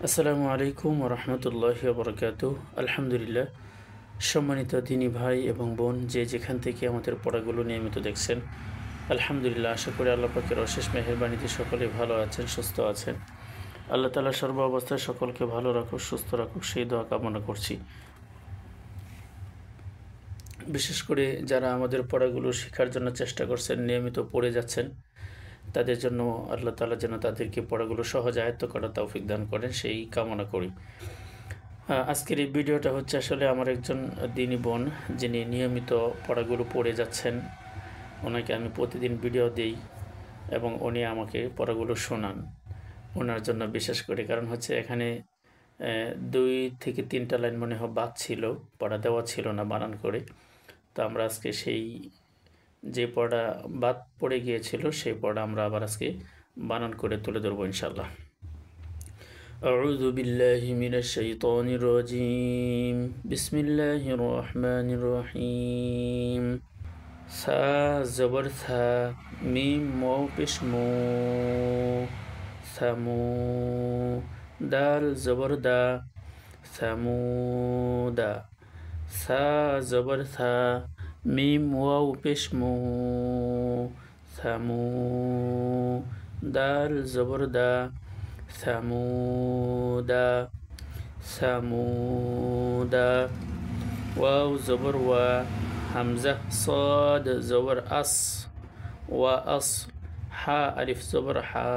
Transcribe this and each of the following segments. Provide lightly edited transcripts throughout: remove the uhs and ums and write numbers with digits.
আসসালামু আলাইকুম রহমতুল্লাহি বরকাতুহ। আলহামদুলিল্লাহ। সম্মানিত দিনী ভাই এবং বোন, যে যেখান থেকে আমাদের পড়াগুলো নিয়মিত দেখছেন, আলহামদুলিল্লাহ, আশা করি আল্লাহ পাকের অশেষ মেহেরবানিতে সকলে ভালো আছেন, সুস্থ আছেন। আল্লাহ তাআলা সর্ব অবস্থায় সকলকে ভালো রাখুক, সুস্থ রাখুক, সেই দোয়া কামনা করছি। বিশেষ করে যারা আমাদের পড়াগুলো শেখার জন্য চেষ্টা করছেন, নিয়মিত পড়ে যাচ্ছেন, তাদের জন্য আল্লাহ তাআলা যেন তাদেরকে পড়াগুলো সহজ আয়ত্ত করার তৌফিক দান করেন, সেই কামনা করি। আজকের এই ভিডিওটা হচ্ছে আসলে আমার একজন দিনী বোন, যিনি নিয়মিত পড়াগুলো পড়ে যাচ্ছেন। ওনাকে আমি প্রতিদিন ভিডিও দিই এবং উনি আমাকে পড়াগুলো শোনান। ওনার জন্য বিশেষ করে, কারণ হচ্ছে এখানে 2 থেকে 3টা লাইন মনে হয় বাদ ছিল, পড়া দেওয়া ছিল না বানান করে। তো আমরা আজকে সেই যে পড়া বাদ পড়ে গিয়েছিল সেই পড়া আমরা আবার আজকে বানান করে তুলে ধরবো ইনশাল্লাহ। أعوذ بالله من الشيطان الرجيم بسم الله الرحمن الرحيم سا زبر ثا ميم واو پیش مو ثمو دال زبر دا ثمودا سا زبر ثا ميم واو پیش مو ثمو دال زبر دا ثمودا ثمودا واو زبر و همزة صاد زبر أص وأص حا ألف زبر حا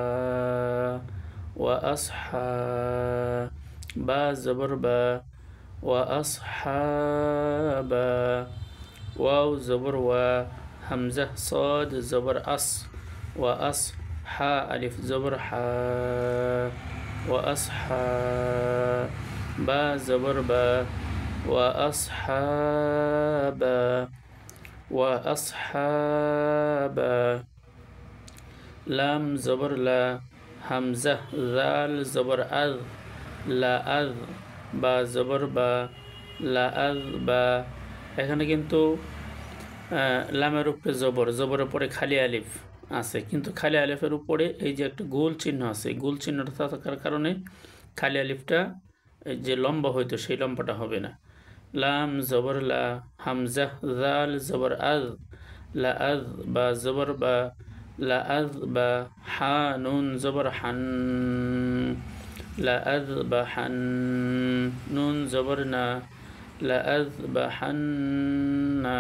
وأصحى با زبر با وأصحابا واو زبر و همزة صاد زبر أص وأص حا ألف زبر حا وأصحى با زبر با وأصحابا وأصحابا لام زبر لا همزة ذال زبر أذ لا أذ با زبر با لا أذ با এখানে কিন্তু লামের উপরে জবরের পরে খালি আলিফ আছে, কিন্তু খালি আলিফের উপরে এই যে একটা গোল চিহ্ন আছে, গোল চিহ্নটা থাকার কারণে খালি আলিফটা যে লম্বা হইতো সেই লম্বাটা হবে না। লাম জবর লা হামজা জাল জবর আজ লা আজ বা জবর বা লা আজ বা হা নুন জবর হান লা আজ বা হান নুন জবর না লা আজ বা হান না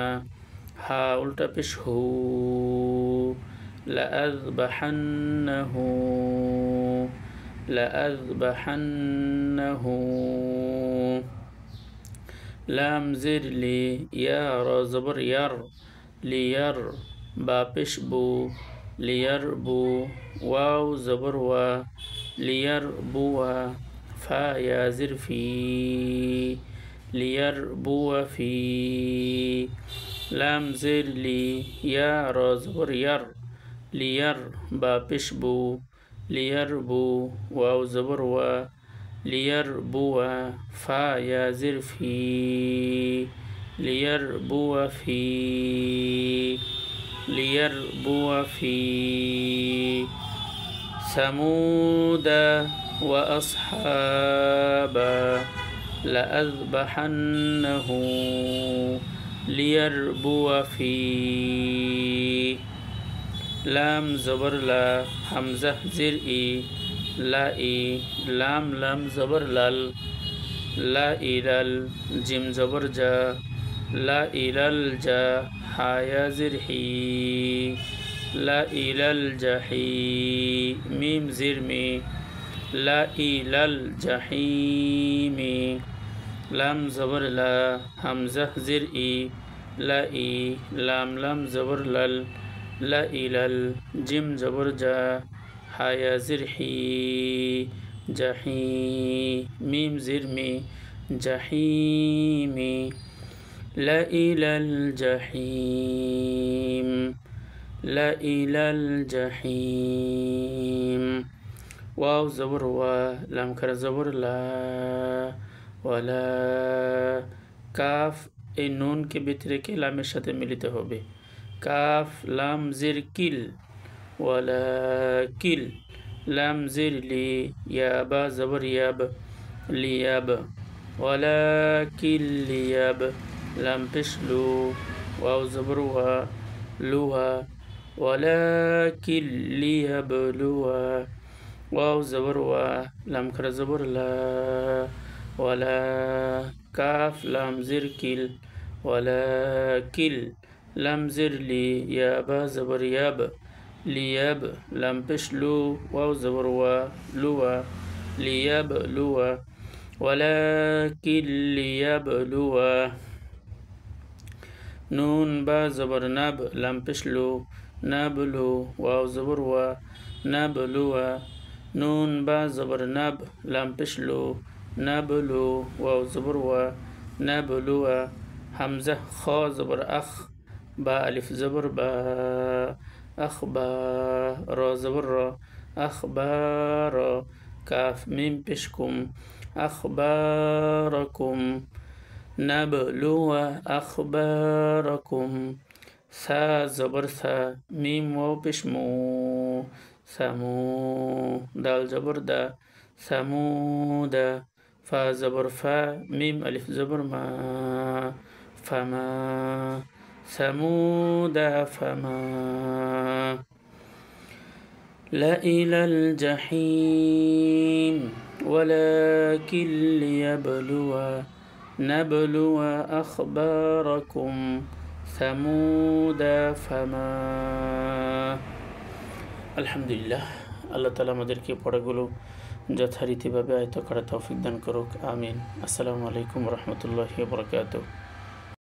হা উল্টা পেশ হু لأذبحنه لأذبحنه لام زر لي يا را زبر ير لير با پیش بو ليربو واو زبر و ليربو فا يا زر في ليربو في لام زر لي يا را زبر ير لير با پیش بو ليربو واو زبر و ليربو فا يا زر في ليربو في ليربو في ثمود وأصحابا لأذبحنه ليربو في لام زبر لا همزة زر إي لا إي لام لام زبر لال لا إلال جيم زبر جا لا إلال جا حايا زر حي لا إلال جحي ميم زر مي لا إلال جحيم لام زبر لا همزة زر إي لا إي لام لام زبر لال لا إلال جيم زبر جا حايا زر حي جحي ميم زر مي جحيم لا إلى الجحيم لا إلى الجحيم واو زبر و لام كر زبر لا ولا কাফ এই নুনকে ভিতরে কে লামের সাথে মিলিত হবে। কাফ লাম জির কিল ওয়ালা কিল লাম জির লি, ইয়া বা জবর ইয়াব, লিয়াব, ওয়ালাকিল লিয়াব, লাম পেশ লু, ওয়াও জবর ওয়া, লুহা, ওয়ালাকিল লিয়াবলুয়া, ওয়াও জবর ওয়া, লাম খারা জবর লা, ওয়ালা, কাফ লাম জির কিল, ওয়ালাকিল, লাম জির লি, ইয়া বা জবর ইয়াব, লিয়াব, লাম পেশ লু, ওয়াও জবর ওয়া, লুয়া, লিয়াবলুয়া, ওয়ালাকিল লিয়াবলুয়া, নুন বা জবর নাব, লাম পেশ লু, নাবলু, ওয়াও জবর ওয়া, নাবলুয়া, নুন বা জবর নাব, লাম পেশ লু, নাবলু, ওয়াও জবর ওয়া, নাবলুয়া, হামজা খ জবর আখ, বা আলিফ জবর বা, আখবা, র জবর র, আখবার, কাফ মিম পেশ কুম, আখবারকুম, নাবলু আখবারকুম, সা জবর সা, মিম ওয়াও পেশ মু, সামু, দাল জবর দা, সামুদা, ফা জবর ফা, মিম আলিফ জবর মা, ফামা, সামুদা ফামা, لا إلى الجحيم ولكن نبلو أخباركم ثمود فما আলহামদুলিল্লাহ। আল্লাহ তাআলা আমাদেরকে পড়াগুলো যথারীতিভাবে আয়ত্ত করার তৌফিক দান করুক, আমিন। আসসালামু আলাইকুম ওয়া রাহমাতুল্লাহি ওয়া বারাকাতুহু।